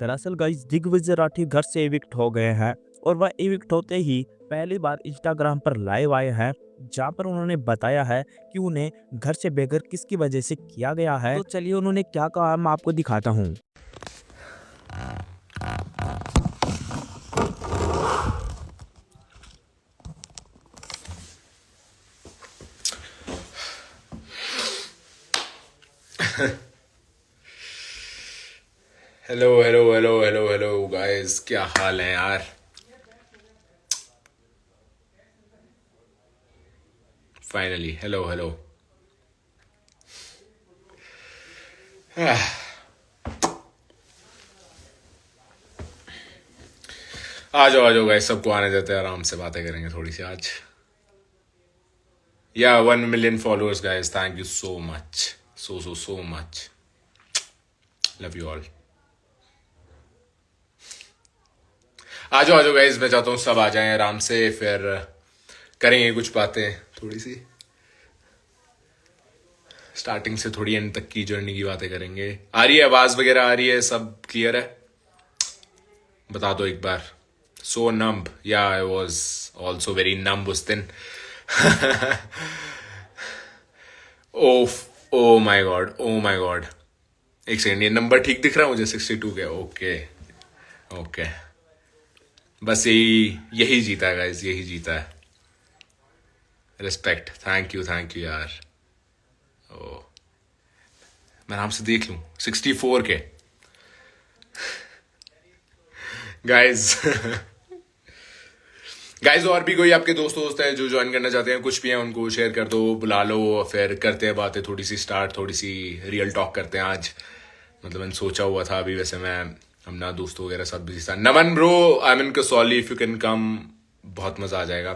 दरअसल गाइस दिग्विजय राठी घर से इविक्ट हो गए हैं और वह इविक्ट होते ही पहली बार इंस्टाग्राम पर लाइव आए हैं, जहां पर उन्होंने बताया है कि उन्हें घर से बेघर किसकी वजह से किया गया है। तो चलिए उन्होंने क्या कहा मैं आपको दिखाता हूँ। Hello hello hello hello hello guys, क्या हाल है यार। Finally hello hello. आ जाओ गाइस, सबको आने देते हैं, आराम से बातें करेंगे थोड़ी सी आज। या 1 million followers guys, thank you so much, so much, love you all. आ जाओ गाइस, मैं चाहता हूँ सब आ जाएं आराम से, फिर करेंगे कुछ बातें थोड़ी सी, स्टार्टिंग से थोड़ी एंड तक की जर्नी की बातें करेंगे। आ रही है आवाज वगैरह, आ रही है, सब क्लियर है? बता दो एक बार। सो नम्ब, या I was also very numb उस दिन। ओफ, ओ माई गॉड, ओ माई गॉड। एक सेकंड, ये नंबर ठीक दिख रहा है मुझे? 62 के। ओके ओके, बस यही यही जीता है गाइस, यही जीता है। रिस्पेक्ट, थैंक यू यार। ओ, मैं आराम से देख लूं। 64 के गाइस। गाइस, और भी कोई आपके दोस्त है जो ज्वाइन करना चाहते हैं, कुछ भी है, उनको शेयर कर दो, बुला लो, फिर करते हैं बातें थोड़ी सी स्टार्ट, थोड़ी सी रियल टॉक करते हैं आज। मतलब मैंने सोचा हुआ था अभी, वैसे मैं अपना दोस्तों वगैरह सब बिजी था। Naman bro, I mean Kasauli, if you can come, बहुत मजा आ जाएगा।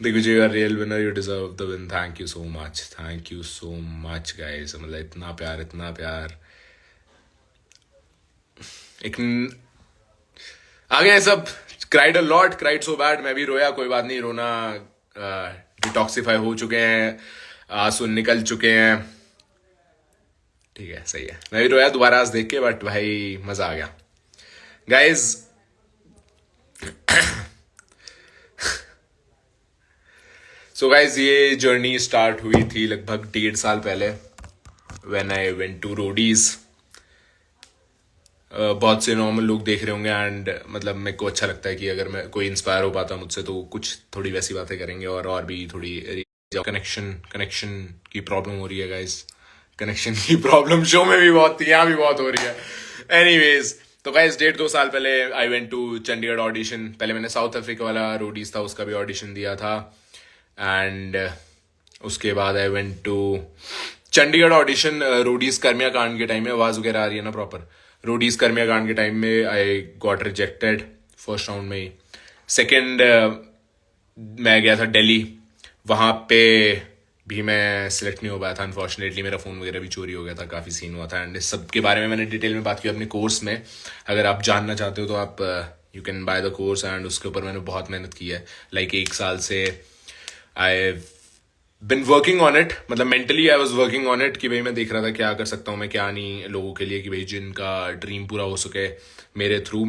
Digvijay, you are real winner, you deserve the win, thank you so much guys. मतलब इतना प्यार, इतना प्यार। एक आ गए सब। Cried a lot, cried so bad, मैं भी रोया, कोई बात नहीं, रोना डिटॉक्सिफाई हो चुके हैं, आंसू निकल चुके हैं, ठीक है, सही है। मैं भी रोया दोबारा आज देख के, बट भाई मजा आ गया गाइज। सो गाइज, ये जर्नी स्टार्ट हुई थी लगभग 1.5 साल पहले, when I went to Roadies. बहुत से नॉर्मल लोग देख रहे होंगे, एंड मतलब मेरे को अच्छा लगता है कि अगर मैं कोई इंस्पायर हो पाता मुझसे तो कुछ थोड़ी वैसी बातें करेंगे, और भी थोड़ी कनेक्शन की प्रॉब्लम हो रही है गाइस। कनेक्शन की प्रॉब्लम शो में भी बहुत थी, यहाँ भी बहुत हो रही है। एनीवेज, तो गाइस 1.5-2 साल पहले I went to Chandigarh audition. पहले मैंने साउथ अफ्रीका वाला रोडीज था, उसका भी ऑडिशन दिया था, एंड उसके बाद I went to Chandigarh audition. Roadies कर्मिया कांड के टाइम में, आवाज वगैरह आ रही है ना प्रॉपर? रोडीज कर्मिया कांड के टाइम में I got rejected first round में ही। सेकेंड मैं गया था दिल्ली, वहां पे भी मैं सिलेक्ट नहीं हो पाया था अनफॉर्चुनेटली। मेरा फोन वगैरह भी चोरी हो गया था, काफी सीन हुआ था, एंड इस सब के बारे में मैंने डिटेल में बात की अपने कोर्स में। अगर आप जानना चाहते हो तो आप you can by the course, and उसके ऊपर मैंने बहुत मेहनत की है। लाइक 1 साल से आई बिन वर्किंग ऑन इट, मतलब mentally I was working on it, कि भाई मैं देख रहा था क्या कर सकता हूँ मैं, क्या नहीं, लोगों के लिए, कि भाई जिनका ड्रीम पूरा हो सके मेरे थ्रू,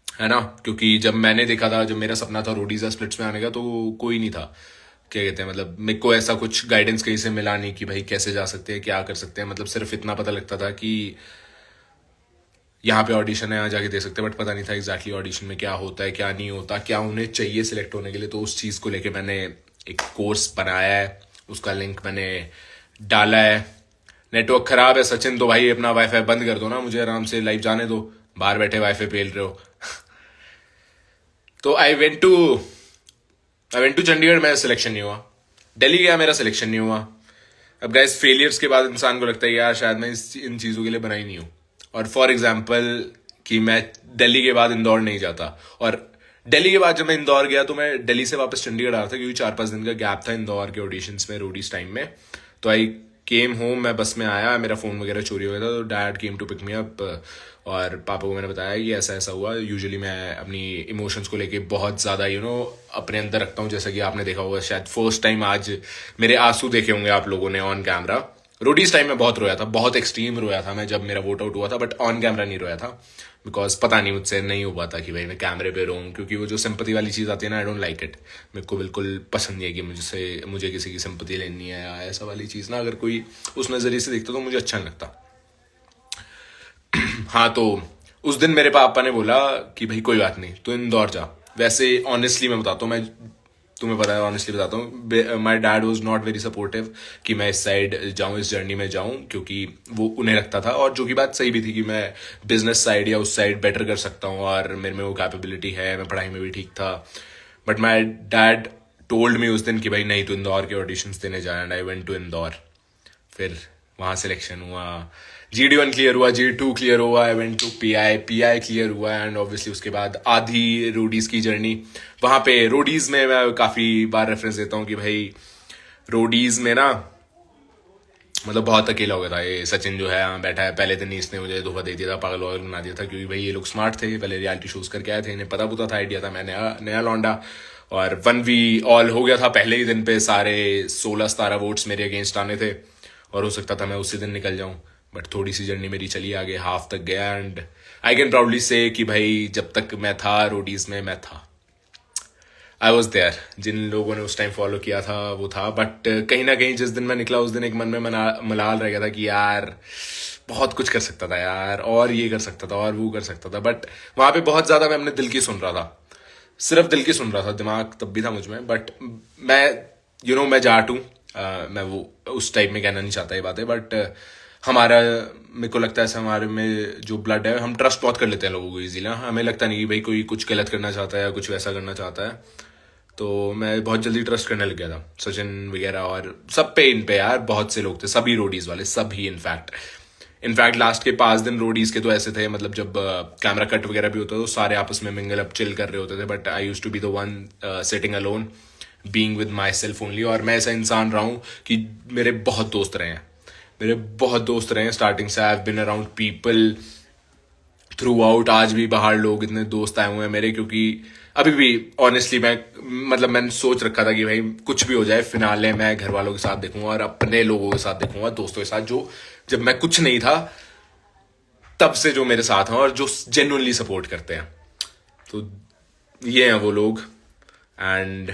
है ना। क्योंकि जब मैंने देखा था, जब मेरा सपना था रोडीजा स्प्लिट्स में आने का, तो कोई नहीं था, क्या कहते हैं, मतलब मेरे को ऐसा कुछ गाइडेंस कहीं से मिला नहीं कि भाई कैसे जा सकते हैं, क्या कर सकते हैं। मतलब सिर्फ इतना पता लगता था कि यहाँ पे ऑडिशन है, यहाँ जाके दे सकते हैं, बट पता नहीं था एग्जैक्टली ऑडिशन में क्या होता है, क्या नहीं होता, क्या उन्हें चाहिए सिलेक्ट होने के लिए। तो उस चीज़ को लेके मैंने एक कोर्स बनाया है, उसका लिंक मैंने डाला है। नेटवर्क खराब है सचिन, तो भाई अपना वाईफाई बंद कर दो ना, मुझे आराम से लाइव जाने दो, बाहर बैठे वाईफाई पेल रहे हो। तो आई वेंट टू चंडीगढ़, मेरा सिलेक्शन नहीं हुआ। दिल्ली गया, मेरा सिलेक्शन नहीं हुआ। अब गाइस, फेलियर्स के बाद इंसान को लगता है यार शायद मैं इन चीज़ों के लिए बना ही नहीं हूँ। और फॉर एग्जाम्पल कि मैं दिल्ली के बाद इंदौर नहीं जाता, और दिल्ली के बाद जब मैं इंदौर गया तो मैं दिल्ली से वापस चंडीगढ़ आ रहा था, क्योंकि 4-5 दिन का गैप था इंदौर के ऑडिशंस में, रोडीज टाइम में। तो आई केम होम, मैं बस में आया, मेरा फ़ोन वगैरह चोरी हो गया था, तो dad came to pick me up, और पापा को मैंने बताया कि ऐसा ऐसा हुआ। यूजुअली मैं अपनी इमोशंस को लेके बहुत ज़्यादा अपने अंदर रखता हूँ, जैसा कि आपने देखा होगा शायद फर्स्ट टाइम आज मेरे आंसू देखे होंगे आप लोगों ने ऑन कैमरा। रोडीज टाइम में बहुत रोया था, बहुत एक्सट्रीम रोया था मैं जब मेरा वोट आउट हुआ था, बट ऑन कैमरा नहीं रोया था बिकॉज पता नहीं मुझसे नहीं हो पाता कि भाई मैं कैमरे पे रोऊं, क्योंकि वो जो सिंपैथी वाली चीज़ आती है ना, आई डोंट लाइक इट। मेरे को बिल्कुल पसंद नहीं है कि मुझे किसी की सिंपैथी लेनी है या ऐसा वाली चीज़ ना, अगर कोई उस नज़रिए से देखता तो मुझे अच्छा नहीं लगता। हाँ, तो उस दिन मेरे पापा ने बोला कि भाई कोई बात नहीं, तो इंदौर जा। वैसे ऑनेस्टली मैं बताता हूँ, मैं तुम्हें पता है, ऑनेस्टली बताता हूँ, my dad was not very supportive कि मैं इस साइड जाऊँ, इस जर्नी में जाऊँ, क्योंकि वो उन्हें लगता था, और जो कि बात सही भी थी, कि मैं बिजनेस साइड या उस साइड बेटर कर सकता हूँ और मेरे में वो कैपेबिलिटी है, मैं पढ़ाई में भी ठीक था। But my dad told me उस दिन कि भाई नहीं, तो इंदौर के ऑडिशंस देने जा, and I went to Indore. फिर वहाँ सिलेक्शन हुआ, GD1 क्लियर हुआ, G2 क्लियर हुआ, I went to PI clear हुआ, एंड ऑब्वियसली उसके बाद आधी रोडीज की जर्नी। वहाँ पे रोडीज में मैं काफ़ी बार रेफरेंस देता हूँ कि भाई रोडीज में ना, मतलब बहुत अकेला हो गया था। ये सचिन जो है यहाँ बैठा है, पहले दिन ही इसने मुझे धोखा दे दिया था, पागल वागल बना दिया था, क्योंकि भाई ये लोग स्मार्ट थे, पहले रियलिटी शोज करके आए थे, इन्हें पता पुता था, आइडिया था, मैं नया नया लौंडा, और 1v ऑल हो गया था पहले ही दिन पे। सारे 16-17 वोट्स मेरे अगेंस्ट आने थे, और हो सकता था मैं उसी दिन निकल जाऊं, बट थोड़ी सी जर्नी मेरी चली आगे, हाफ तक गया, एंड आई कैन प्राउडली से कि भाई जब तक मैं था रोडीज में, मैं था, आई वॉज देयर। जिन लोगों ने उस टाइम फॉलो किया था वो था, बट कहीं ना कहीं जिस दिन मैं निकला उस दिन एक मन में मलाल रह गया था कि यार बहुत कुछ कर सकता था यार, और ये कर सकता था और वो कर सकता था, बट वहां पे बहुत ज्यादा मैं अपने दिल की सुन रहा था, सिर्फ दिल की सुन रहा था, दिमाग तब भी था मुझ में, बट मैं मैं जाट हूँ। मैं वो उस टाइप में कहना नहीं चाहता ये बातें, बट हमारा, मेरे को लगता है ऐसा, हमारे में जो ब्लड है, हम ट्रस्ट बहुत कर लेते हैं लोगों को इजीली। हमें लगता नहीं कि भाई कोई कुछ गलत करना चाहता है या कुछ वैसा करना चाहता है, तो मैं बहुत जल्दी ट्रस्ट करने लग गया था सचिन वगैरह, और सब पे, इन पे यार बहुत से लोग थे, सभी रोडीज वाले, सभी। इनफैक्ट लास्ट के 5 दिन रोडीज के तो ऐसे थे, मतलब जब कैमरा कट वगैरह भी होता था तो सारे आपस में मिंगल अप चिल कर रहे होते थे, but I use to be the one sitting alone, being with myself only. और मैं ऐसा इंसान रहा हूँ कि मेरे बहुत दोस्त रहे हैं, स्टार्टिंग से। I have been around people throughout, आज भी बाहर लोग इतने दोस्त आए हुए हैं मेरे, क्योंकि अभी भी ऑनेस्टली मैंने सोच रखा था कि भाई कुछ भी हो जाए, फिनाले मैं घर वालों के साथ देखूंगा और अपने लोगों के साथ देखूंगा, दोस्तों के साथ, जो जब मैं कुछ नहीं था तब से जो मेरे साथ हैं और जो जेन्युइनली सपोर्ट करते हैं, तो ये हैं वो लोग। एंड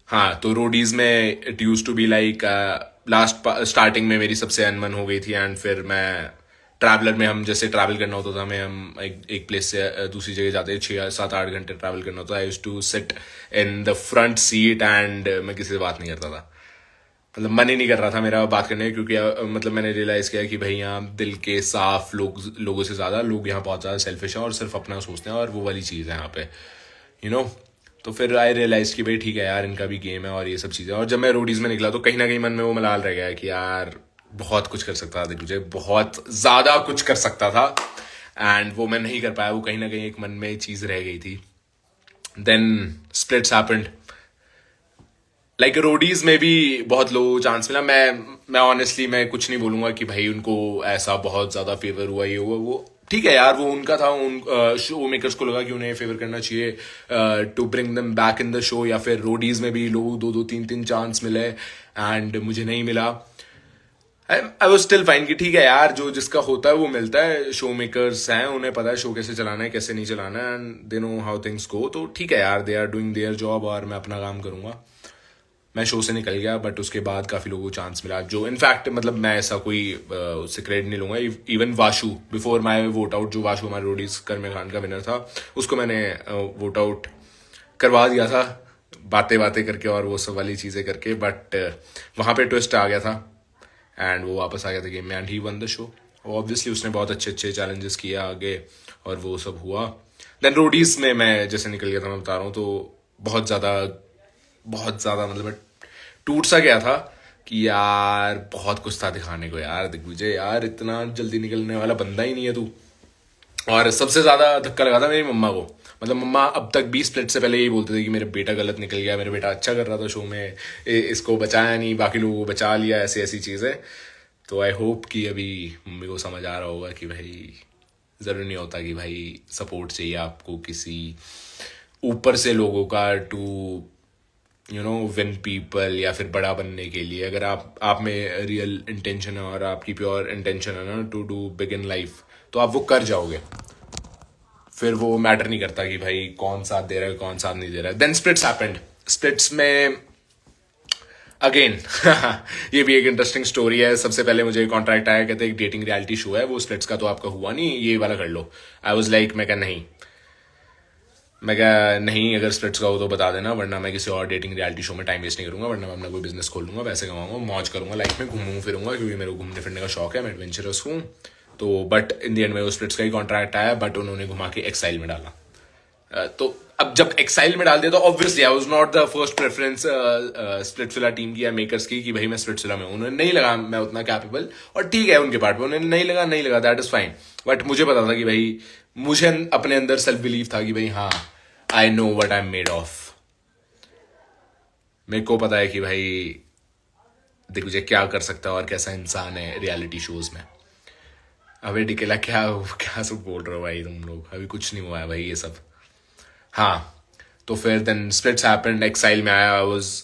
हाँ, तो रोडीज में it used to be like, last starting में मेरी सबसे अनबन हो गई थी, एंड फिर मैं ट्रैवलर में, हम जैसे ट्रैवल करना होता था, मैं हम एक प्लेस से दूसरी जगह जाते, 6-7-8 घंटे ट्रैवल करना होता, I use to sit in the front seat, and मैं किसी से बात नहीं करता था, मतलब मन ही नहीं कर रहा था मेरा बात करने का, क्योंकि मतलब मैंने रियलाइज किया कि भाई यहाँ दिल के साफ लोगों से ज्यादा लोग यहाँ बहुत ज्यादा सेल्फिश हैं और सिर्फ अपना सोचते हैं, और वो वाली चीज़ है यहाँ पे, यू नो। तो फिर आई रियलाइज कि भाई ठीक है यार, इनका भी गेम है और ये सब चीज़ें। और जब मैं रोडीज में निकला तो कहीं ना कहीं मन में वो मलाल रह गया कि यार बहुत कुछ कर सकता था, तुझे बहुत ज़्यादा कुछ कर सकता था, एंड वो मैं नहीं कर पाया, वो कहीं ना कहीं एक मन में चीज़ रह गई थी। Then Splits happened, like Roadies में भी बहुत लो चांस मिला। मैं ऑनेस्टली मैं कुछ नहीं बोलूंगा कि भाई उनको ऐसा बहुत ज्यादा फेवर हुआ, ये हुआ वो, ठीक है यार, वो उनका था, उन शो मेकर्स को लगा कि उन्हें फेवर करना चाहिए to bring them back in the show, या फिर रोडीज में भी लोग 2-2 3-3 चांस मिले एंड मुझे नहीं मिला। आई वॉज स्टिल फाइन कि ठीक है यार, जो जिसका होता है वो मिलता है, शो मेकर्स हैं, उन्हें पता है शो कैसे चलाना है कैसे नहीं चलाना है, and they know how things go, तो ठीक है यार, they are doing their job और मैं अपना काम करूंगा। मैं शो से निकल गया, बट उसके बाद काफ़ी लोगों को चांस मिला, जो इनफैक्ट मतलब मैं ऐसा कोई उससे क्रेडिट नहीं लूंगा। Even Vashu, before my vote out, जो वाशु हमारे रोडीज कर्मे खान का विनर था, उसको मैंने वोट आउट करवा दिया था, बातें बातें करके और वो सब वाली चीज़ें करके, बट वहाँ पे ट्विस्ट आ गया था एंड वो वापस आ गया था गेम में, and he one the show. Obviously उसने बहुत अच्छे अच्छे चैलेंजेस किए आगे और वो सब हुआ। देन रोडीज में मैं जैसे निकल गया था, मैं बता रहा हूँ, तो बहुत ज़्यादा मतलब मैं टूट सा गया था कि यार बहुत कुछ था दिखाने को यार, दिग्विजय यार इतना जल्दी निकलने वाला बंदा ही नहीं है तू। और सबसे ज़्यादा धक्का लगा था मेरी मम्मा को, मतलब मम्मा अब तक 20 स्प्लिट से पहले यही बोलते थे कि मेरा बेटा गलत निकल गया, मेरा बेटा अच्छा कर रहा था शो में, इसको बचाया नहीं, बाकी लोगों को बचा लिया, ऐसी ऐसी चीज़ें। तो आई होप कि अभी मम्मी को समझ आ रहा होगा कि भाई ज़रूरी नहीं होता कि भाई सपोर्ट चाहिए आपको किसी ऊपर से लोगों का to you know win people या फिर बड़ा बनने के लिए, अगर आप में रियल इंटेंशन है और आपकी प्योर इंटेंशन है ना to do big in life, तो आप वो कर जाओगे। फिर वो मैटर नहीं करता कि भाई कौन साथ दे रहा है कौन साथ नहीं दे रहा है। Then Splits happened. स्प्लिट्स में अगेन ये भी एक इंटरेस्टिंग स्टोरी है। सबसे पहले मुझे कॉन्ट्रैक्ट आया, कहते एक डेटिंग रियलिटी शो है, वो स्प्लिट्स का तो आपका हुआ नहीं, ये वाला कर लो। आई वाज लाइक, मैं क्या नहीं, अगर स्प्लिट्स का हो तो बता देना, वरना मैं किसी और डेटिंग रियलिटी शो में टाइम वेस्ट नहीं करूंगा, वरना मैं अपना कोई बिजनेस खोल लूंगा, पैसे कमाऊंगा, मौज करूंगा लाइफ में, घूमूंगा फिरूंगा, क्योंकि मेरे को घूमने फिरने का शौक है, मैं एडवेंचरस हूँ। तो बट इन द एंड में वो स्प्लिट्स का ही कॉन्ट्रैक्ट आया, बट उन्होंने घुमा के एक्साइल में डाला। तो अब जब एक्साइल में डाल दिया तो obviously I was not the first preference Splitsvilla team की या मेकर्स की कि भाई मैं स्प्लिट्सविला में हूं। उन्हें नहीं लगा मैं उतना कैपेबल, और ठीक है उनके पार्ट पे, उन्हें नहीं लगा दैट इज फाइन। बट मुझे पता था कि भाई, मुझे अपने अंदर सेल्फ बिलीव था कि भाई हाँ, I know what I am made of. मेरे को पता है कि भाई देख मुझे क्या कर सकता है और कैसा इंसान है रियलिटी शोज में। अबे डिकेला क्या क्या सब बोल रहे हो भाई तुम लोग, अभी कुछ नहीं हुआ है भाई ये सब। हाँ, तो फिर देन स्प्लिट्स हैपेंड, एक्साइल में आया। आई वाज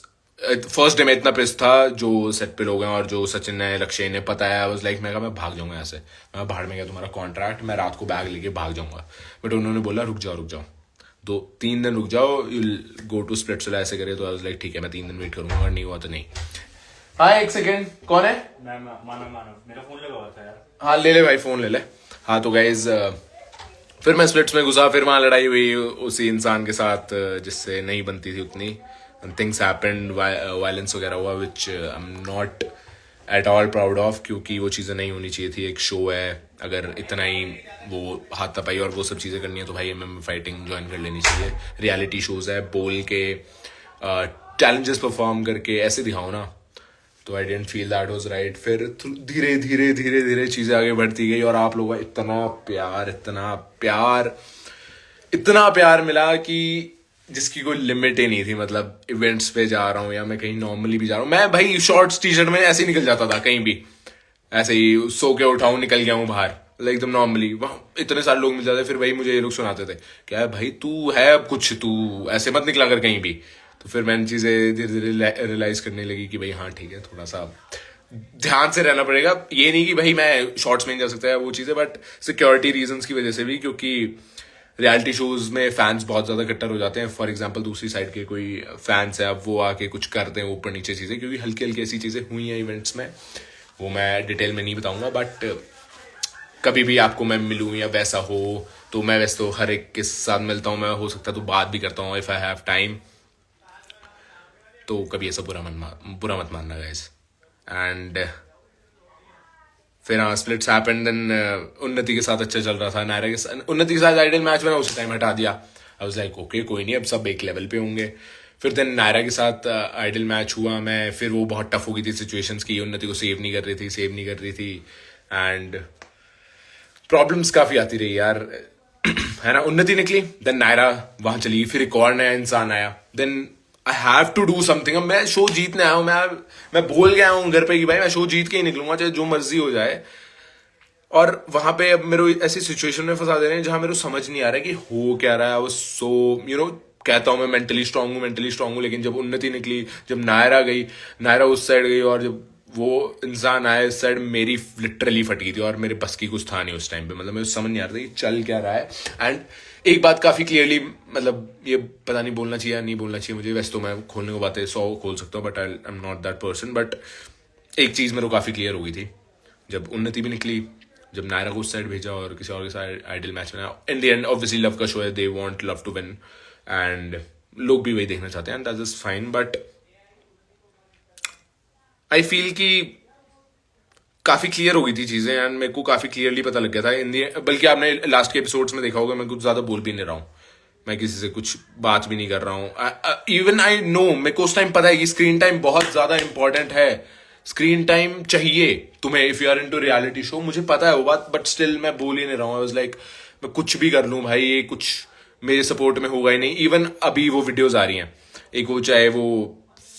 फर्स्ट डे में इतना पिस था जो सेट पे लोग हैं और जो सचिन ने लक्ष्य ने पता है। आई वाज लाइक, मैं भाग जाऊंगा यहाँ से, मैं बाहर में गया तुम्हारा कॉन्ट्रैक्ट, मैं रात को बैग लेके भाग जाऊंगा। बट उन्होंने बोला रुक जाओ 2-3 दिन रुक जाओ, यूल गो टू स्प्लिट्सविला ऐसे करे। तो आई वाज लाइक ठीक है, मैं 3 दिन वेट करूंगा, अगर नहीं हुआ तो नहीं। हाँ एक सेकेंड, कौन है? मानव मेरा फोन लगा हुआ था यार। हाँ ले भाई, फोन ले ले। हाँ तो गाइज फिर मैं स्प्लिट्स में घुसा, फिर वहां लड़ाई हुई उसी इंसान के साथ जिससे नहीं बनती थी उतनी। थिंग्स हैपेंड, वायलेंस वगैरह हुआ, which I am not at all proud of, क्योंकि वो चीज़ें नहीं होनी चाहिए थी। एक शो है, अगर इतना ही वो हाथापाई और वो सब चीज़ें करनी है तो भाई MMA फाइटिंग ज्वाइन कर लेनी चाहिए। रियलिटी शोज है, बोल के चैलेंजेस परफॉर्म करके ऐसे दिखाओ ना। तो I don't feel that was right. फिर धीरे धीरे चीज़ें आगे बढ़ती गई और आप लोगों का इतना प्यार मिला कि जिसकी कोई लिमिट ही नहीं थी। मतलब इवेंट्स पे जा रहा हूँ या मैं कहीं नॉर्मली भी जा रहा हूँ, मैं भाई शॉर्ट्स टी शर्ट में ऐसे ही निकल जाता था कहीं भी, ऐसे ही सो के उठाऊं निकल गया हूँ बाहर, एकदम नॉर्मली। वहाँ इतने सारे लोग मिल जाते, फिर भाई मुझे ये लोग सुनाते थे क्या है भाई तू है अब कुछ, तू ऐसे मत निकला कर कहीं भी। तो फिर मैंने चीज़ें धीरे धीरे रियलाइज करने लगी कि भाई हाँ ठीक है, थोड़ा सा ध्यान से रहना पड़ेगा। ये नहीं कि भाई मैं शॉर्ट्स में नहीं जा सकता है वो चीज़ें, बट सिक्योरिटी रीजंस की वजह से भी, क्योंकि रियलिटी शोज में फैंस बहुत ज़्यादा कट्टर हो जाते हैं। फॉर एग्जांपल दूसरी साइड के कोई फैंस है, अब वो आके कुछ करते हैं ऊपर नीचे चीज़ें, क्योंकि हल्की हल्की ऐसी चीज़ें हुई हैं इवेंट्स में, वो मैं डिटेल में नहीं बताऊंगा। बट कभी भी आपको मैं मिलूँ या वैसा हो, तो मैं वैसे तो हर एक के साथ मिलता हूँ, मैं हो सकता तो बात भी करता हूँ इफ़ आई हैव टाइम। तो कभी ऐसा बुरा मत मानना गाइस। एंड फिर हाँ स्प्लिट्स हैपेंड, देन उन्नति के साथ अच्छा चल रहा था, नायरा के साथ, उन्नति के साथ आइडल मैच मैंने उसी टाइम हटा दिया। आई वाज लाइक ओके कोई नहीं, अब सब एक लेवल पे होंगे। फिर देन नायरा के साथ आइडल मैच हुआ, मैं फिर वो बहुत टफ हो गई थी सिचुएशंस की, उन्नति को सेव नहीं कर रही थी एंड प्रॉब्लम्स काफ़ी आती रही यार है ना। उन्नति निकली, देन नायरा वहां चली, फिर एक और नया इंसान आया, then I have to do something. अब मैं शो जीतने आया हूँ, मैं बोल गया हूँ घर पे कि भाई मैं शो जीत के ही निकलूंगा चाहे जो मर्जी हो जाए। और वहां पे अब मेरे ऐसी सिचुएशन में फंसा दे रहे हैं जहां मेरे को समझ नहीं आ रहा है कि हो क्या रहा है। वो सो कहता हूँ मैं मेंटली स्ट्रांग हूँ, लेकिन जब उन्नति निकली, जब नायरा उस साइड गई और जब वो इंसान आया इस साइड, मेरी लिटरली फट गई थी और मेरे बस की कुछ था नहीं उस टाइम पे। मतलब मुझे समझ नहीं आ रहा था कि चल क्या रहा है। एंड एक बात काफी क्लियरली, मतलब ये पता नहीं बोलना चाहिए या नहीं बोलना चाहिए मुझे, वैसे तो मैं खोलने को बातें 100 खोल सकता हूँ, but I am not that person. But एक चीज मेरे को काफी क्लियर हो गई थी जब उन्नति भी निकली, जब नायरा को उस साइड भेजा और किसी और के साथ आइडल मैच में। In the end obviously love का शो है, they want love to win and लोग भी वही देखना चाहते हैं, that is fine. But I feel कि काफी क्लियर हो गई थी चीजें एंड मेरे को काफी क्लियरली पता लग गया था इन दी। बल्कि आपने लास्ट के एपिसोड्स में देखा होगा मैं कुछ ज्यादा बोल भी नहीं रहा हूँ, मैं किसी से कुछ बात भी नहीं कर रहा हूँ। इवन आई नो, मेरे को उस टाइम पता है कि स्क्रीन टाइम बहुत ज्यादा इंपॉर्टेंट है, स्क्रीन टाइम चाहिए तुम्हें if you are into reality show, मुझे पता है वो बात, बट स्टिल मैं बोल ही नहीं रहा हूँ। आई वाज लाइक मैं कुछ भी कर लूँ भाई, ये कुछ मेरे सपोर्ट में होगा ही नहीं। इवन अभी वो वीडियोज आ रही हैं, एक वो चाहे वो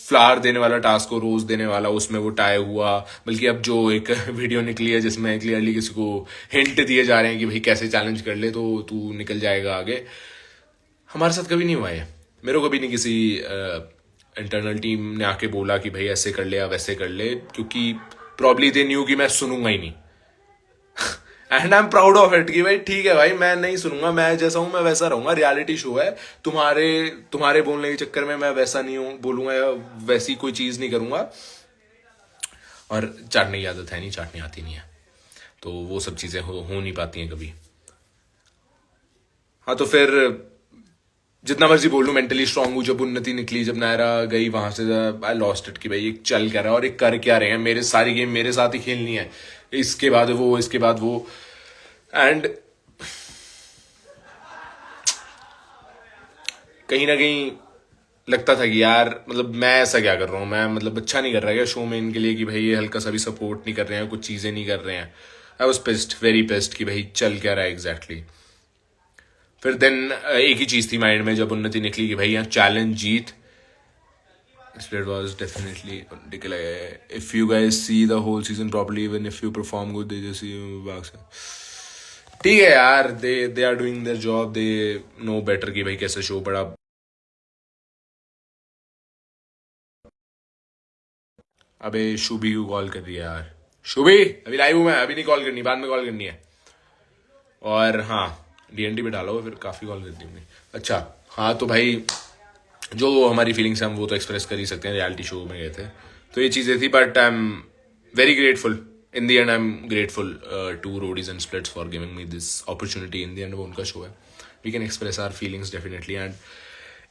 फ्लावर देने वाला टास्क को रोज देने वाला, उसमें वो टाई हुआ, बल्कि अब जो एक वीडियो निकली है जिसमें क्लियरली किसी को हिंट दिए जा रहे हैं कि भाई कैसे चैलेंज कर ले तो तू निकल जाएगा आगे। हमारे साथ कभी नहीं हुआ है, मेरे को कभी नहीं किसी इंटरनल टीम ने आके बोला कि भाई ऐसे कर ले या वैसे कर ले, क्योंकि प्रॉब्ली दे न्यू कि मैं सुनूंगा ही नहीं। And I am proud of it कि भाई ठीक है भाई, मैं नहीं सुनूंगा, मैं जैसा हूं मैं वैसा रहूंगा, रियलिटी शो है, तुम्हारे बोलने के चक्कर में मैं वैसा नहीं हूं बोलूंगा या वैसी कोई चीज नहीं करूंगा। और चाटने की आदत है नहीं, चाटनी आती नहीं है, तो वो सब चीजें हो नहीं पाती हैं कभी। हाँ तो फिर जितना मर्जी बोल लूं मेंटली स्ट्रांग हूं, जब उन्नति निकली, जब नायरा गई वहां से, आई लॉस्ट इट कि भाई एक चल क्या रहा है और एक कर क्या रहे हैं, मेरे सारी गेम मेरे साथ ही खेलनी है, इसके बाद वो इसके बाद वो। एंड कहीं ना कहीं लगता था कि यार मतलब मैं ऐसा क्या कर रहा हूँ, मैं मतलब अच्छा नहीं कर रहा क्या शो में इनके लिए कि भाई ये हल्का सा भी सपोर्ट नहीं कर रहे हैं, कुछ चीजें नहीं कर रहे हैं। I was pissed, very pissed कि भाई चल क्या रहा है एग्जैक्टली। फिर देन एक ही चीज थी माइंड में जब उन्नति निकली कि भाई यहाँ challenge Jeet, Split was definitely declared. If you guys see the whole season properly, even if you perform good, they just see you back. ठीक है यार, they are doing their job, they know better कि भाई कैसे show बड़ा। अबे शुभी को call कर रही है यार, शुभी अभी लाइव हूं मैं, अभी नहीं कॉल करनी, बाद में कॉल करनी है। और हाँ डीएनडी पे डालो, फिर काफी कॉल करती होंगी। अच्छा हाँ तो भाई जो हमारी फीलिंग्स हैं हम वो तो एक्सप्रेस कर ही सकते हैं, रियलिटी शो में गए थे तो ये चीज़ें थी। But I am very grateful in the end, I am grateful to Roadies and Splits for giving me this opportunity. In the end वो उनका शो है, we can express our feelings definitely. And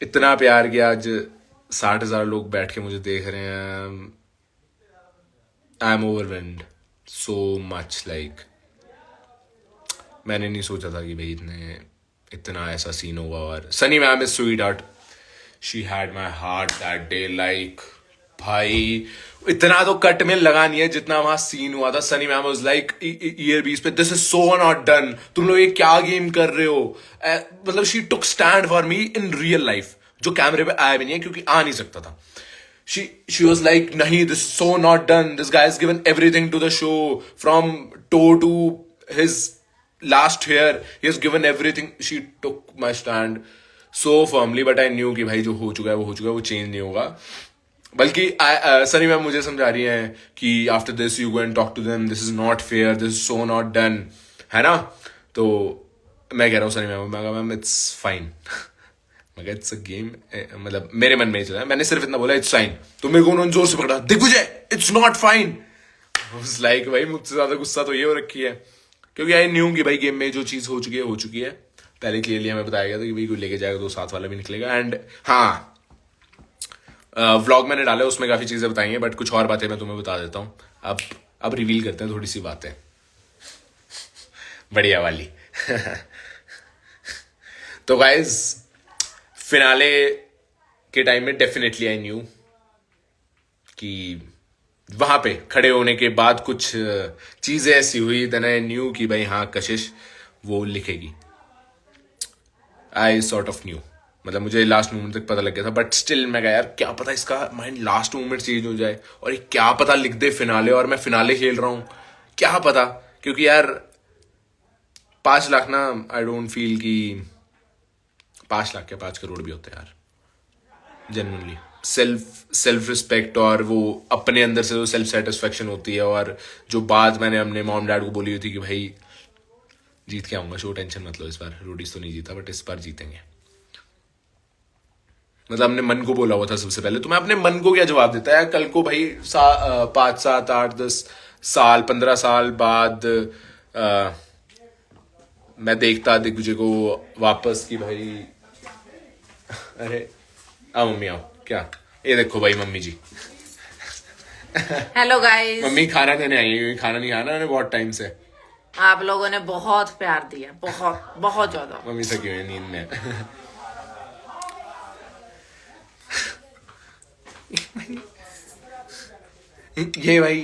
इतना प्यार कि आज 60,000 लोग बैठ के मुझे देख रहे हैं, I am overwhelmed so much. Like मैंने नहीं सोचा था कि भाई इतना ऐसा सीन होगा। और Sunny ma'am is sweet heart, she had my heart that day. Like भाई इतना तो कट में लगा नहीं है जितना वहां सीन हुआ था। Sunny ma'am was like year बीस पे, this is so not done, तुम लोग ये क्या गेम कर रहे हो। मतलब she took stand for me in real life, जो कैमरे पे आया भी नहीं है क्योंकि आ नहीं सकता था। She was like, nahi, this is so not done. This guy has given everything to the show, from toe to his last hair. He has given everything. She took my stand so firmly, but I knew कि भाई जो हो चुका है वो हो चुका है, वो चेंज नहीं होगा। बल्कि सनी मैम मुझे समझा रही हैं कि after this you go and talk to them, this is not fair, this is so not done, है ना। तो मैं कह रहा हूँ सनी मैम, मैं मैम इट्स फाइन, मगर इट्स अ गेम। मतलब मेरे मन में चला, मैंने सिर्फ इतना बोला इट्स फाइन, तो मेरे को उन्होंने जोर से पकड़ा, Digvijay it's not fine. Like भाई मुझसे ज्यादा गुस्सा तो ये हो रखी है, क्योंकि आई न्यू कि भाई गेम में जो चीज हो चुकी है। पहले क्लियरली हमें बताया गया था कि भाई कोई लेके जाएगा तो साथ वाला भी निकलेगा। एंड हाँ व्लॉग मैंने डाला, उसमें काफी चीजें बताई हैं, बट कुछ और बातें मैं तुम्हें बता देता हूँ। अब रिवील करते हैं थोड़ी सी बातें बढ़िया वाली तो गाइज फिनाले के टाइम में डेफिनेटली आई न्यू कि वहां पे खड़े होने के बाद कुछ चीजें ऐसी हुई, देन आई न्यू कि भाई हाँ कशिश वो लिखेगी। आई सॉर्ट ऑफ न्यू, मतलब मुझे लास्ट मोमेंट तक पता लग गया था, बट स्टिल मैं कहा यार क्या पता इसका माइंड लास्ट मोमेंट चेंज हो जाए और ये क्या पता लिख दे फिनाले और मैं फिनाले खेल रहा हूं, क्या पता। क्योंकि यार 5 लाख ना, आई डोंट फील कि 5 लाख के 5 करोड़ भी होते हैं यार, जेन्युइनली। सेल्फ रिस्पेक्ट और वो अपने अंदर से जो सेल्फ सेटिस्फेक्शन होती है, और जो बात मैंने अपने मॉम डैड को बोली हुई थी कि भाई जीत के आऊंगा शो, टेंशन मत लो, इस बार रोडीज तो नहीं जीता बट इस बार जीतेंगे। मतलब अपने मन को बोला हुआ था सबसे पहले, तो मैं अपने मन को क्या जवाब देता है कल को भाई 5, 7, 8, 10 साल 15 साल बाद मैं देखता दिग्विजय को वापस कि भाई अरे आओ मम्मी आओ, क्या ये देखो भाई मम्मी जी हेलो गाइस। मम्मी खाना देने आई है, खाना नहीं खाना मैंने बहुत टाइम से। आप लोगों ने बहुत प्यार दिया, बहुत बहुत ज्यादा। मम्मी थकी हुई है, नींद में ये भाई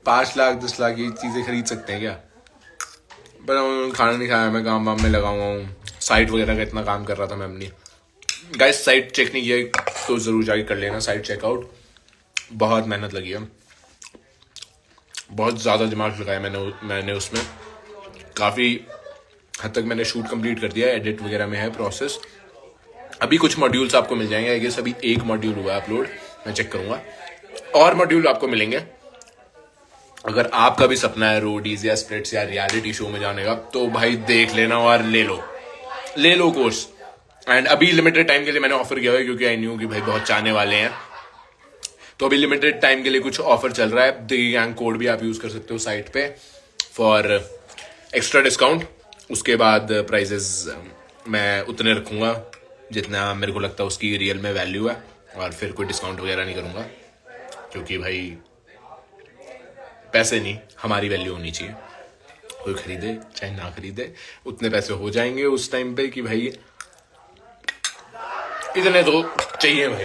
5 लाख 10 लाख ये चीजें खरीद सकते हैं क्या। पर खाना नहीं खाया, मैं काम वाम में लगा हुआ हूँ, साइट वगैरह का इतना काम कर रहा था मैं अपनी। गाइस साइट चेक नहीं किया तो जरूर जाके कर लेना साइट चेकआउट, बहुत मेहनत लगी है, बहुत ज़्यादा दिमाग लगाया मैंने उसमें। काफ़ी हद तक मैंने शूट कंप्लीट कर दिया, एडिट वगैरह में है प्रोसेस, अभी कुछ मॉड्यूल्स आपको मिल जाएंगे, आई गेस अभी एक मॉड्यूल हुआ अपलोड, मैं चेक करूंगा, और मॉड्यूल आपको मिलेंगे। अगर आपका भी सपना है रोडीज या स्प्लिट्स या रियलिटी शो में जाने का, तो भाई देख लेना और ले लो कोर्स। एंड अभी लिमिटेड टाइम के लिए मैंने ऑफर किया हुआ है, क्योंकि आई न्यू कि भाई बहुत चाहने वाले हैं, तो अभी लिमिटेड टाइम के लिए कुछ ऑफर चल रहा है। द गैंग कोड भी आप यूज कर सकते हो साइट पे फॉर एक्स्ट्रा डिस्काउंट। उसके बाद प्राइजेस मैं उतने रखूंगा जितना मेरे को लगता है उसकी रियल में वैल्यू है, और फिर कोई डिस्काउंट वगैरह नहीं करूंगा, क्योंकि भाई पैसे नहीं, हमारी वैल्यू होनी चाहिए। कोई खरीदे चाहे ना खरीदे, उतने पैसे हो जाएंगे उस टाइम पे कि भाई इतने तो चाहिए भाई।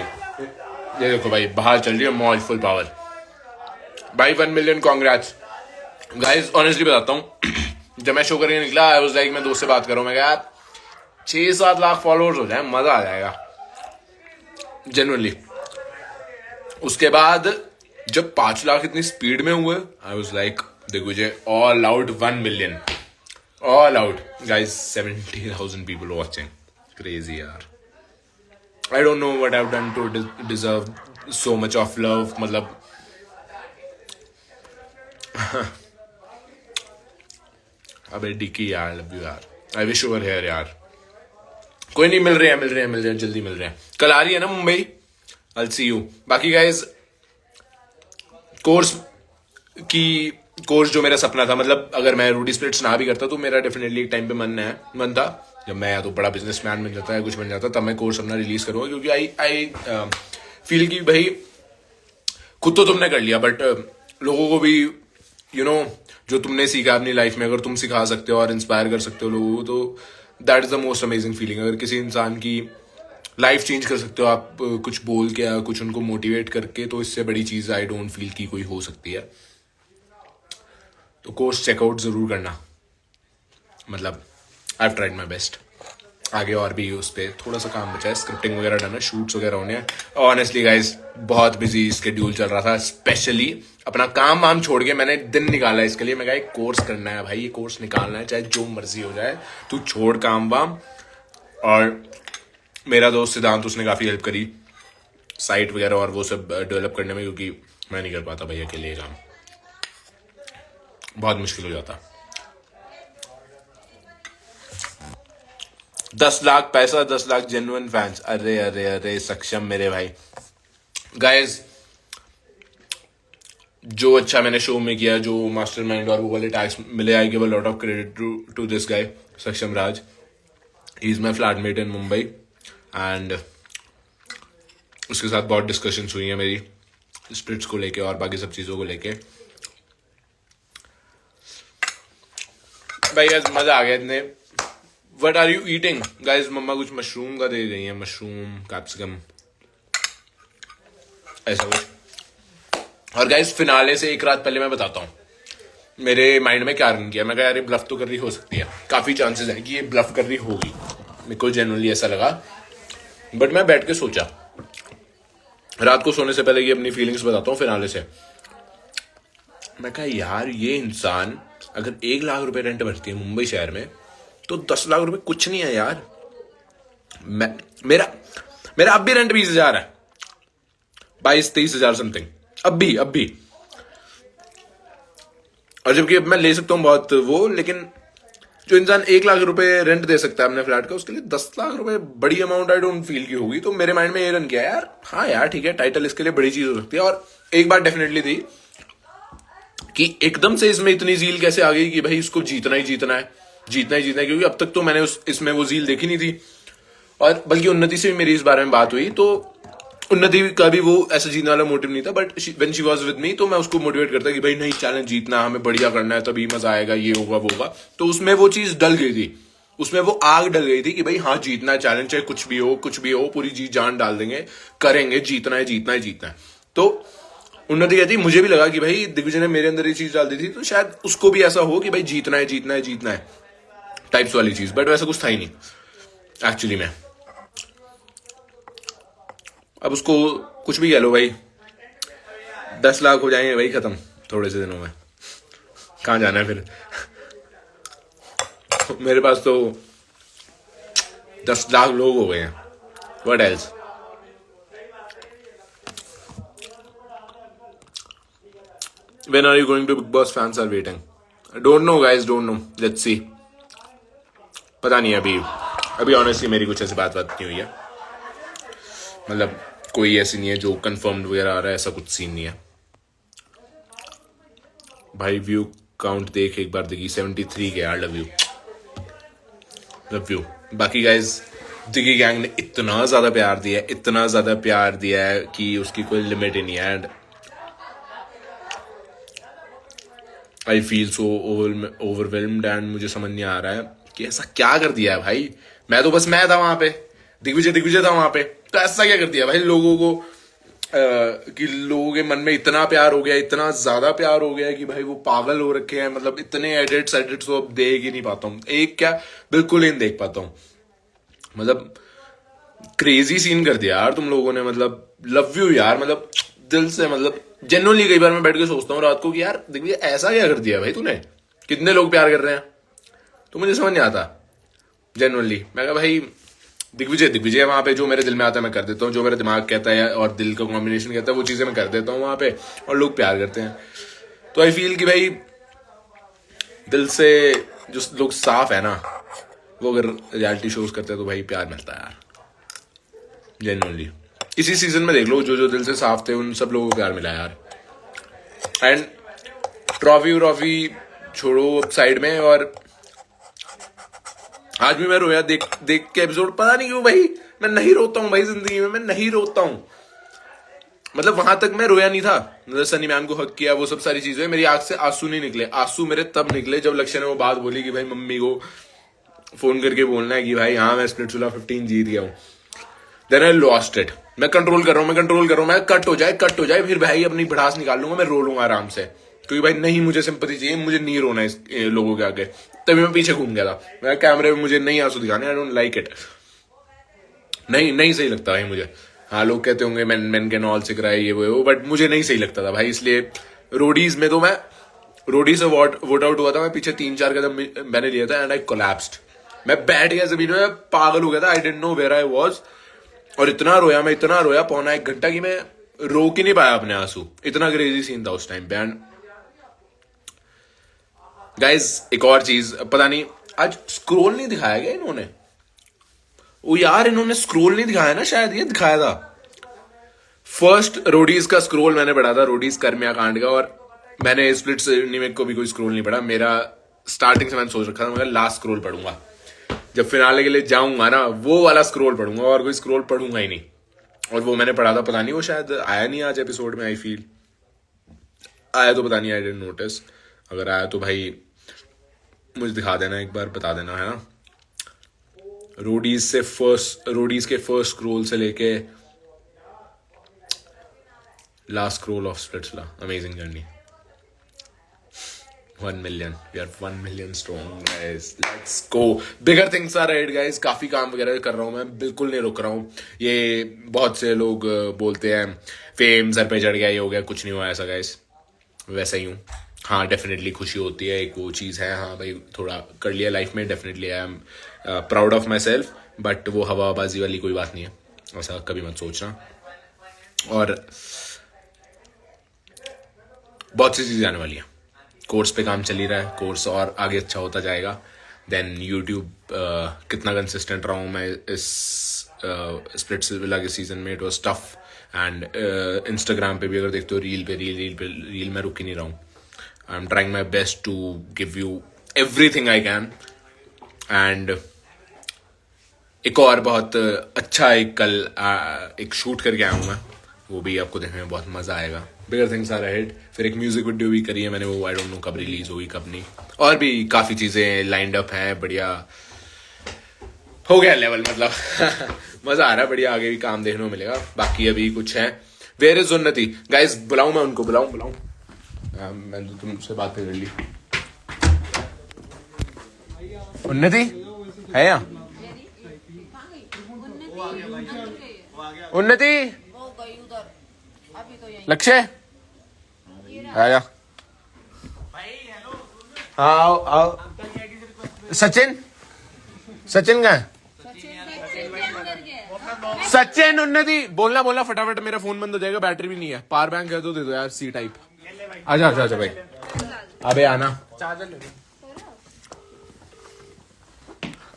ये देखो भाई बाहर चल रही है मॉल फुल पावर भाई। 1 मिलियन कॉन्ग्रेट्स गाइस। ऑनेस्टली बताता हूँ, जब मैं शो करके निकला आई वाज लाइक, मैं दोस्त से बात कर रहा हूँ, मैं यार 6-7 लाख फॉलोअर्स हो जाए मजा आ जाएगा जेन्युइनली। उसके बाद जब 5 लाख इतनी स्पीड में हुए, आई वाज लाइक देखो जी, all out 1 million, all out guys. 70,000 people watching, crazy यार। I don't know what I've done to deserve so much of love, मतलब अबे डिकी यार, लव यू यार, आई विश ओवर हेयर यार। कोई नहीं, मिल रहे हैं जल्दी मिल रहे हैं। कल आ रही है ना मुंबई, I'll see you। बाकी गाइज कोर्स जो मेरा सपना था, मतलब अगर मैं रूडी स्प्लिट्स ना भी करता तो मेरा डेफिनेटली एक टाइम पे मन था जब मैं या तो बड़ा बिजनेसमैन बन जाता है, कुछ बन जाता, तब मैं कोर्स अपना रिलीज करूंगा, क्योंकि आई फील कि भाई खुद तो तुमने कर लिया, बट लोगों को भी जो तुमने सीखा अपनी लाइफ में, अगर तुम सिखा सकते हो और इंस्पायर कर सकते हो लोगों को, तो that is the most amazing feeling. अगर किसी इंसान की लाइफ चेंज कर सकते हो आप कुछ बोल के या कुछ उनको मोटिवेट करके, तो इससे बड़ी चीज आई डोंट फील कि कोई हो सकती है। तो कोर्स चेकआउट जरूर करना, मतलब I have tried my best. आगे और भी उस पर थोड़ा सा काम बचा है, स्क्रिप्टिंग वगैरह डन है, शूट्स वगैरह होने हैं। ऑनेस्टली गाइज बहुत बिजी स्केड्यूल चल रहा था, स्पेशली अपना काम वाम छोड़ के मैंने दिन निकाला इसके लिए। मैं कहा एक कोर्स करना है भाई, ये कोर्स निकालना है, चाहे जो मर्जी हो जाए, तू छोड़ काम वाम। और मेरा दोस्त सिद्धांत, उसने काफ़ी हेल्प करी साइट वगैरह और वो सब डेवलप करने में, क्योंकि मैं नहीं कर पाता भाई अकेले ये काम, बहुत मुश्किल हो जाता। 10 लाख पैसा, 10 लाख जेन्युइन फैंस, अरे अरे अरे सक्षम मेरे भाई। गाइज जो अच्छा मैंने शो में किया, जो मास्टरमाइंड और वो वाले टैग्स मिले, I give a lot of credit to this guy Saksham Raj. He is my flatmate in Mumbai, and उसके साथ बहुत डिस्कशंस हुई हैं मेरी स्प्लिट्स को लेके और बाकी सब चीज़ों को लेके। भाई आज मज़ा आ गया इतने। What are you eating? Guys, मम्मा कुछ मशरूम का दे रही है, मशरूम कैप्सिकम ऐसा कुछ। और गाइज फिनाले से एक रात पहले मैं बताता हूँ मेरे माइंड में क्या रन किया। मैं कहा यार ये ब्लफ तो कर रही हो सकती है, काफ़ी चांसेस है कि ये ब्लफ कर रही होगी, मेरे को जेन्युइनली ऐसा लगा। बट मैं बैठ के सोचा रात को सोने से पहले, ये अपनी फीलिंग्स बताता हूँ फिनाले से। मैं कहा यार ये इंसान अगर 1 लाख रुपए रेंट भरती है मुंबई शहर में, तो 10 लाख रुपए कुछ नहीं है यार। मेरा अब भी रेंट 20,000 है, 22-23 हजार समथिंग अब भी। और जबकि अब मैं ले सकता हूँ बहुत वो, लेकिन जो इंसान 1 लाख रुपए रेंट दे सकता है अपने फ्लैट का, उसके लिए 10 लाख रुपए बड़ी अमाउंट आई डोंट फील की होगी। तो मेरे माइंड में ये रन किया यार, हाँ यार ठीक है, टाइटल इसके लिए बड़ी चीज हो सकती है। और एक बात डेफिनेटली थी कि एकदम से इसमें इतनी जील कैसे आ गई कि भाई इसको जीतना ही जीतना है, क्योंकि अब तक तो मैंने इसमें वो जील देखी नहीं थी। और बल्कि उन्नति से भी मेरी इस बारे में बात हुई, तो उन्नति का भी वो ऐसा जीतने वाला मोटिव नहीं था, but when she was with me तो मैं उसको मोटिवेट करता कि भाई नहीं, चैलेंज जीतना, हमें बढ़िया करना है, तभी मजा आएगा, ये होगा वो होगा। तो उसमें वो चीज डल गई थी, उसमें वो आग डल गई थी कि भाई हाँ जीतना है, चैलेंज चाहे कुछ भी हो, पूरी जी जान डाल देंगे, करेंगे, जीतना है। तो उन्नति कहती मुझे भी लगा कि भाई दिग्विजय ने मेरे अंदर ये चीज डाल दी थी, तो शायद उसको भी ऐसा हो कि भाई जीतना है टाइप्स वाली चीज। बट वैसा कुछ था ही नहीं एक्चुअली में। अब उसको कुछ भी कह लो भाई, 10 लाख हो जाएंगे भाई खत्म थोड़े से दिनों में, कहाँ जाना है फिर। मेरे पास तो 10 लाख लोग हो गए हैं, What else? When are you going to Big Boss? Fans are waiting. Don't know guys, don't know. Let's see. पता नहीं अभी ऑनेस्टली मेरी कुछ ऐसी बात नहीं हुई है. मतलब कोई ऐसी नहीं है जो कंफर्म्ड वगैरह आ रहा है, ऐसा कुछ सीन नहीं है भाई. व्यू काउंट देख एक बार देखी 73 के यार. Love you. बाकी गाइज दिगी गैंग ने इतना ज्यादा प्यार दिया है कि उसकी कोई लिमिट ही नहीं है. And I feel so overwhelmed and मुझे समझ नहीं आ रहा है कि ऐसा क्या कर दिया है भाई. मैं था वहां पे, दिग्विजय था वहां पे, तो ऐसा क्या कर दिया भाई लोगों को कि लोगों के मन में इतना प्यार हो गया, इतना ज्यादा प्यार हो गया कि भाई वो पागल हो रखे हैं. मतलब इतने एडिट्स तो अब देख ही नहीं पाता हूँ. एक क्या बिल्कुल ही नहीं देख पाता हूँ. मतलब क्रेजी सीन कर दिया यार तुम लोगों ने. मतलब लव यू यार. मतलब दिल से, मतलब जेन्युइनली कई बार मैं बैठ के सोचता हूँ रात को कि यार देखिए ऐसा क्या कर दिया भाई तूने. कितने लोग प्यार कर रहे हैं तो मुझे समझ नहीं आता जेन्युइनली. मैं कहा भाई दिग्विजय वहां पे जो मेरे दिल में आता है मैं कर देता हूँ, जो मेरा दिमाग कहता है और दिल का कॉम्बिनेशन कहता है वो चीजें मैं कर देता हूँ वहां पे, और लोग प्यार करते हैं. तो आई फील कि भाई दिल से जो लोग साफ है ना, वो अगर रियलिटी शोज करते हैं तो भाई प्यार मिलता है यार जेन्युइनली. इसी सीजन में देख लो जो दिल से साफ थे उन सब लोगों को प्यार मिला यार. एंड ट्रॉफी छोड़ो साइड में, और आज भी मैं रोया देख के एपिसोड. पता नहीं क्यों भाई मैं नहीं रोता हूं भाई, जिंदगी में मैं नहीं रोता हूं. मतलब वहां तक मैं रोया नहीं था. मतलब सनी मैम को हक किया, वो सब सारी चीजें, मेरी आंख से आंसू नहीं निकले. आंसू मेरे तब निकले जब लक्ष्य ने वो बात बोली कि भाई मम्मी को फोन करके बोलना है कि भाई हाँ मैं स्प्लिट्सविला 15 जीत गया हूं. Then I lost it. मैं कंट्रोल कर रहा हूं. मैं कट हो जाए फिर भाई अपनी भड़ास निकाल लूंगा, मैं रो लूंगा आराम से, क्योंकि भाई नहीं मुझे सिंपैथी चाहिए, मुझे नहीं रोना है इस लोगों के आगे. तभी मैं पीछे घूम गया था. मैं कैमरे में मुझे नहीं आंसू दिखाने, आई डोंट लाइक इट. नहीं सही लगता भाई मुझे. हाँ लोग कहते होंगे मैन कैन ऑल सिक रहा है ये वो, बट मुझे नहीं सही लगता था भाई. इसलिए रोडीज में तो मैं रोडी से वोट आउट हुआ था. मैं पीछे 3-4 कदम मैंने लिया था एंड आई कोलैप्स्ड. मैं बैठ गया जमीन में, पागल हो गया था. I didn't know where I was. और इतना रोया पौना 1 घंटा कि मैं रोक ही नहीं पाया अपने आंसू. इतना क्रेजी सीन था उस टाइम पे. एंड गाइज एक और चीज, पता नहीं आज स्क्रोल नहीं दिखाया गया इन्होंने. वो यार इन्होंने स्क्रोल नहीं दिखाया ना, शायद ये दिखाया था. फर्स्ट रोडीज का स्क्रोल मैंने पढ़ा था, रोडीज कर्मिया कांड का. और मैंने स्प्लिट्स में को भी कोई स्क्रोल नहीं पढ़ा. मेरा स्टार्टिंग से मैंने सोच रखा था मैं लास्ट स्क्रोल पढ़ूंगा, जब फिनाले के लिए जाऊंगा ना वो वाला स्क्रोल पढ़ूंगा, और कोई स्क्रोल पढ़ूंगा ही नहीं. और वो मैंने पढ़ा था, पता नहीं वो शायद आया नहीं आज एपिसोड में. आई फील आया तो पता नहीं, आई डिडंट नोटिस. अगर आया तो भाई मुझे दिखा देना एक बार, बता देना है ना. रोडीज के फर्स्ट स्क्रोल से लेके last scroll of Splitsvilla. Amazing journey. 1 million. We are 1 million strong, guys. Let's go. Bigger things are ahead, guys. काफी काम वगैरह कर रहा हूँ मैं, बिल्कुल नहीं रुक रहा हूँ. ये बहुत से लोग बोलते हैं फेम सर पे चढ़ गया, ये हो गया. कुछ नहीं हुआ ऐसा गाइस, वैसा ही हूँ. हाँ डेफिनेटली खुशी होती है, एक वो चीज़ है. हाँ भाई थोड़ा कर लिया लाइफ में, definitely I am proud of my self. But वो हवाबाजी वाली कोई बात नहीं है, ऐसा कभी मत सोचना. और बहुत सी चीज़ें आने वाली हैं. कोर्स पे काम चल ही रहा है, कोर्स और आगे अच्छा होता जाएगा. देन यूट्यूब कितना कंसिस्टेंट रहा हूँ मैं इस स्प्लिट्सविला के सीजन में, it was tough. And Instagram पे भी अगर देखते हो रील मैं रुक ही नहीं रहा हूँ. I am trying my best to give you everything I can. And एक और बहुत अच्छा कल एक शूट करके आया हूँ मैं, वो भी आपको देखने में बहुत मजा आएगा. Bigger things are ahead. फिर एक म्यूजिक वीडियो भी करी है मैंने, वो आई डोंट नो कब रिलीज होगी कब नहीं. और भी काफी चीजें लाइंड अप हैं. बढ़िया हो गया लेवल, मतलब मजा आ रहा है. बढ़िया आगे भी काम देखने को मिलेगा. बाकी अभी कुछ है. वेयर इज उन्नति गाइस? बुलाऊं मैं उनको? बुलाऊं मैंने तो तुमसे बात कर ली. उन्नति है यहाँ? उन्नति लक्ष्य आया. हाँ आओ. सचिन कहाँ है? सचिन उन्नति बोलना बोलना फटाफट, मेरा फोन बंद हो जाएगा, बैटरी भी नहीं है, पावर बैंक है तो दे दो यार, सी टाइप। आजा आजा आजा भाई, अबे आना, चार्जर ले लो,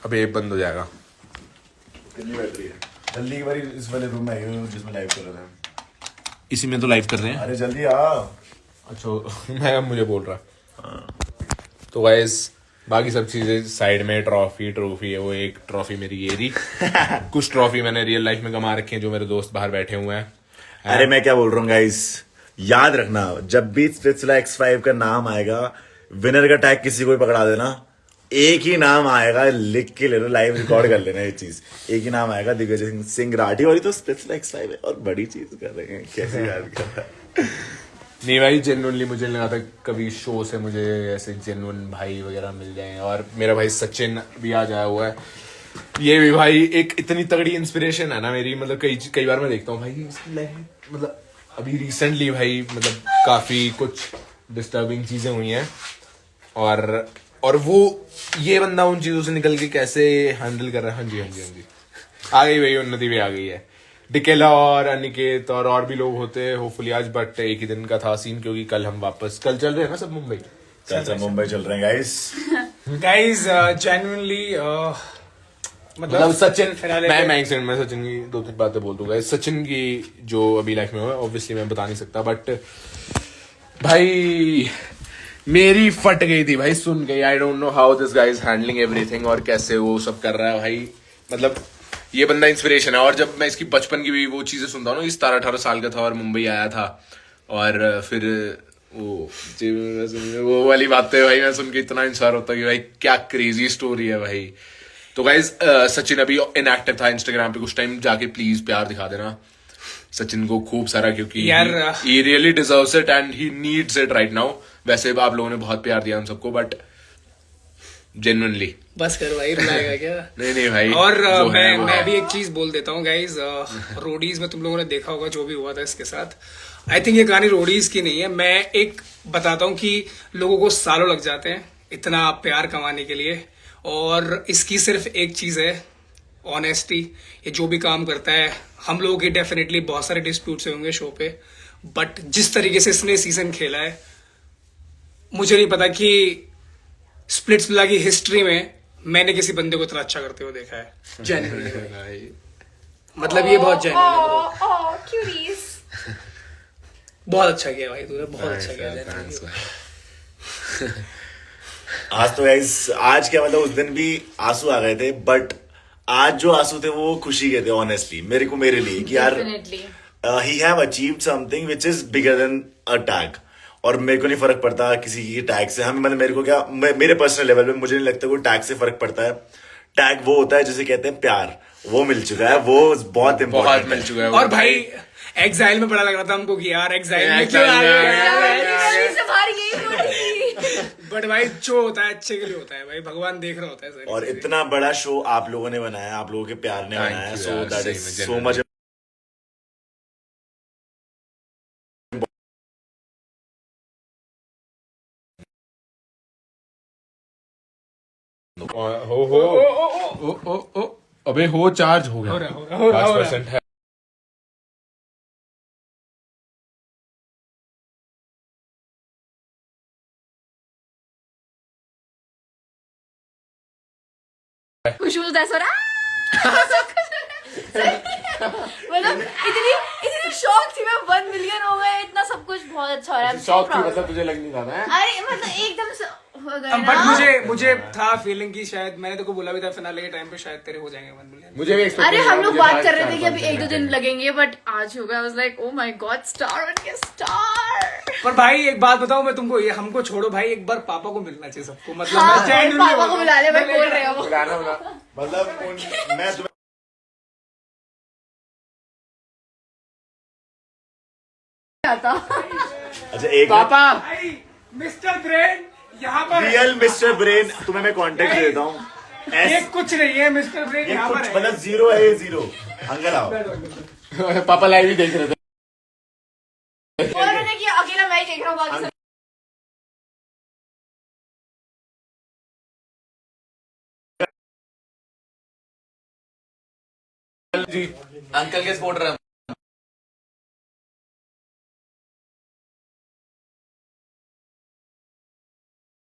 अबे बंद हो जाएगा। कितनी बैटरी है? जल्दी एक बार इस वाले रूम में आइए जिसमें लाइव कर रहे हैं। इसी में तो लाइव कर रहे हैं। अरे जल्दी आ। अच्छा मैं मुझे बोल रहा। तो गाइस बाकी सब चीजें साइड में, ट्रॉफी है, वो एक ट्रॉफी मेरी ये रही। कुछ ट्रॉफी मैंने रियल लाइफ में कमा रखे हैं जो मेरे दोस्त बाहर बैठे हुए हैं। अरे मैं क्या बोल रहा हूँ गाइस, याद रखना जब भी स्प्लिट्सविला X5 का नाम आएगा, विनर का टैग किसी को भी पकड़ा देना, एक ही नाम आएगा, लिख के ले लो, लाइव रिकॉर्ड कर लेना ये चीज। एक ही नाम आएगा, दिग्विजय सिंह राठी, और ये तो स्प्लिट्सविला X5 है और बड़ी चीज कर रहे हैं, कैसे याद कर रहा है। नहीं भाई, जेन्युइनली मुझे नहीं लगा था कभी शो से मुझे ऐसे जेन्युइन भाई वगैरह मिल जाएं, और मेरा भाई सचिन भी आ जाया हुआ है। ये भी भाई एक इतनी तगड़ी इंस्पिरेशन है ना मेरी, मतलब कई बार मैं देखता हूँ भाई इसकी लाइफ में, मतलब अभी रिसेंटली भाई मतलब काफी कुछ डिस्टर्बिंग चीजें हुई हैं, और वो ये बंदा उन चीजों से निकल के कैसे हैंडल कर रहा है। हाँ जी हाँ जी हाँ जी, आ गई भाई, उन्नति भी आ गई है, डिकेला और अनिकेत और भी लोग होते हैं होपफुली आज, बट एक ही दिन का था सीन, क्योंकि कल हम वापस, कल चल रहे हैं ना सब मुंबई। कल से मुंबई चल रहे हैं गाइस जेन्युइनली मतलब सचिन, मैं एक सेकंड में सचिन की 2-3 बातें बोल दूंगा। सचिन की जो अभी लाइफ में हुआ ऑब्वियसली मैं बता नहीं सकता, बट भाई मेरी फट गई थी भाई सुन के। आई don't know how this guys handling everything, और कैसे वो सब कर रहा है भाई, मतलब ये बंदा इंस्पिरेशन है। और जब मैं इसकी बचपन की भी वो चीजें सुनता हूँ ना, 17-18 साल का था और मुंबई आया था, और फिर वो वाली बातें भाई मैं सुन के इतना इंस्पायर होता कि भाई क्या क्रेजी स्टोरी है भाई। तो गाइज सचिन अभी इनएक्टिव था इंस्टाग्राम पे कुछ टाइम, जाके प्लीज प्यार दिखा देना सचिन को खूब सारा, क्योंकि यार he really deserves it and he needs it right now। वैसे आप लोगों ने बहुत प्यार दिया हम सबको, बट जेन्युइनली बस कर भाई, रुलाएगा क्या? नहीं भाई। और जो है वो मैं है। भी एक चीज बोल देता हूँ गाइज, रोडीज में तुम लोगों ने देखा होगा जो भी हुआ था इसके साथ। आई थिंक ये कहानी रोडीज की नहीं है, मैं एक बताता हूँ कि लोगों को सालों लग जाते हैं इतना प्यार कमाने के लिए, और इसकी सिर्फ एक चीज है, ऑनेस्टी। ये जो भी काम करता है, हम लोगों के डेफिनेटली बहुत सारे डिस्प्यूट्स होंगे शो पे, बट जिस तरीके से इसने सीजन खेला है, मुझे नहीं पता कि स्प्लिट्सविला की हिस्ट्री में मैंने किसी बंदे को इतना अच्छा करते हुए देखा है। जेन्युइनली मतलब ये बहुत जेन्युइन है क्यूरीज। बहुत अच्छा किया भाई तूने, बहुत अच्छा किया genuinely। आज तो गाइस, आज क्या मतलब, उस दिन भी आंसू आ गए थे, बट आज जो आंसू थे वो खुशी के थे ऑनेस्टली, मेरे लिए कि यार he have achieved something which is bigger than a tag. और मेरे को नहीं फर्क पड़ता किसी की टैग से, हम मतलब मेरे को क्या, मेरे पर्सनल लेवल पे मुझे नहीं लगता कोई टैग से फर्क पड़ता है। टैग वो होता है जिसे कहते हैं प्यार, वो मिल चुका है, वो बहुत इंपॉर्टेंट मिल चुका है। और भाई एग्जाइल में बड़ा लग रहा था हमको कि यार एग्जाइल में क्यों आ गए, बट भाई जो होता है अच्छे के लिए होता है भाई, भगवान देख रहा होता है सर। और इतना बड़ा शो आप लोगों ने बनाया, आप लोगों के प्यार ने बनाया, so that is so much. हो अबे हो चार्ज हो गया, 5% है। खुशबू दैट्स मतलब इतनी शॉक थी मैं, 1 मिलियन हो गए, इतना सब कुछ बहुत अच्छा हो रहा है। शॉक थी मतलब तुझे लग नहीं रहा था? अरे मतलब एकदम से हो गए बट ना। मुझे था फीलिंग कि शायद, मैंने तो को बोला भी था फिनाले के टाइम पे शायद तेरे हो जाएंगे 1 मिलियन। मुझे भी expect अरे नहीं हम था, लोग मुझे बात था कर रहे थे कि 4-5 अभी 1-2 दिन लगेंगे, बट आज हो गया। आई was like oh my God, star on के स्टार। पर भाई एक बात बताऊं मैं तुमको, ये हमको छोड़ो भाई, एक बार पापा को मिलना चाहिए सबको, मतलब हाँ, मैं genuinely पापा बोल को रहा बुला ले, हूं। मैं बोल रही हूँ। मतलब मैं तुम्हें आता अच्छा एक पापा भाई मिस्टर ब्रेन यहाँ पर है। रियल मिस्टर ब्रेन, तुम्हें मैं कॉन्टेक्ट दे देता हूँ। ये कुछ नहीं है मिस्टर ब्रेन, ये यहाँ पर कुछ है। मतलब जीरो है, ये जीरो। अंकल आओ। पापा लाइव ही देख रहे थे। बोल रहे थे कि अकेला मैं ही देख रहा हूँ, बाकी सब जी अंकल के सपोर्टर हम